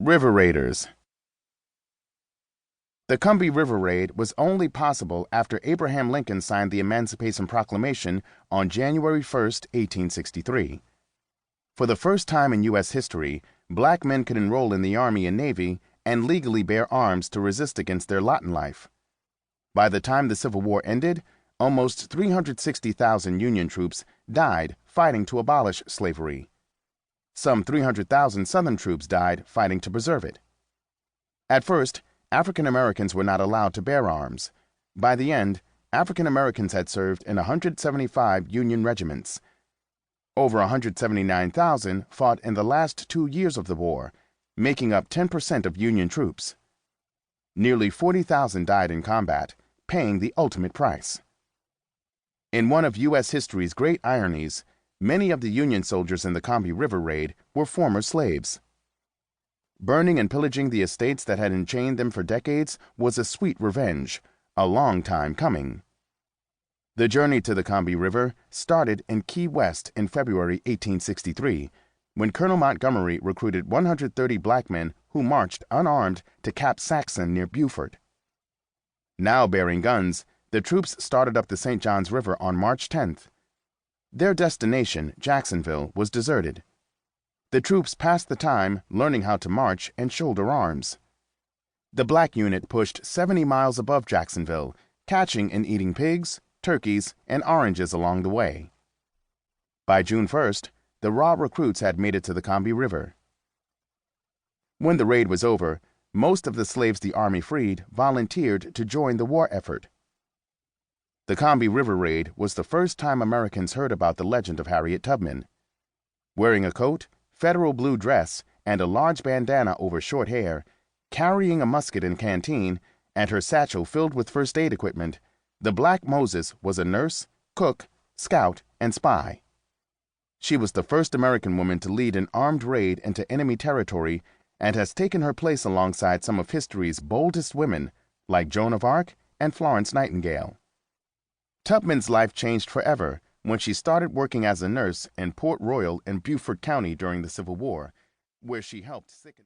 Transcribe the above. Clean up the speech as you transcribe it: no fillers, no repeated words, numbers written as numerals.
River Raiders. The Combahee River Raid was only possible after Abraham Lincoln signed the Emancipation Proclamation on January 1, 1863. For the first time in U.S. history, black men could enroll in the Army and Navy and legally bear arms to resist against their lot in life. By the time the Civil War ended, almost 360,000 Union troops died fighting to abolish slavery. Some 300,000 Southern troops died fighting to preserve it. At first, African Americans were not allowed to bear arms. By the end, African Americans had served in 175 Union regiments. Over 179,000 fought in the last 2 years of the war, making up 10% of Union troops. Nearly 40,000 died in combat, paying the ultimate price. In one of U.S. history's great ironies, many of the Union soldiers in the Combahee River Raid were former slaves. Burning and pillaging the estates that had enchained them for decades was a sweet revenge, a long time coming. The journey to the Combahee River started in Key West in February 1863, when Colonel Montgomery recruited 130 black men who marched unarmed to Cap Saxon near Beaufort. Now bearing guns, the troops started up the St. Johns River on March 10th. Their destination, Jacksonville, was deserted. The troops passed the time learning how to march and shoulder arms. The black unit pushed 70 miles above Jacksonville, catching and eating pigs, turkeys, and oranges along the way. By June 1st, the raw recruits had made it to the Combahee River. When the raid was over, most of the slaves the Army freed volunteered to join the war effort. The Combahee River Raid was the first time Americans heard about the legend of Harriet Tubman. Wearing a coat, Federal blue dress, and a large bandana over short hair, carrying a musket and canteen, and her satchel filled with first aid equipment, the Black Moses was a nurse, cook, scout, and spy. She was the first American woman to lead an armed raid into enemy territory and has taken her place alongside some of history's boldest women like Joan of Arc and Florence Nightingale. Tubman's life changed forever when she started working as a nurse in Port Royal in Beaufort County during the Civil War, where she helped sick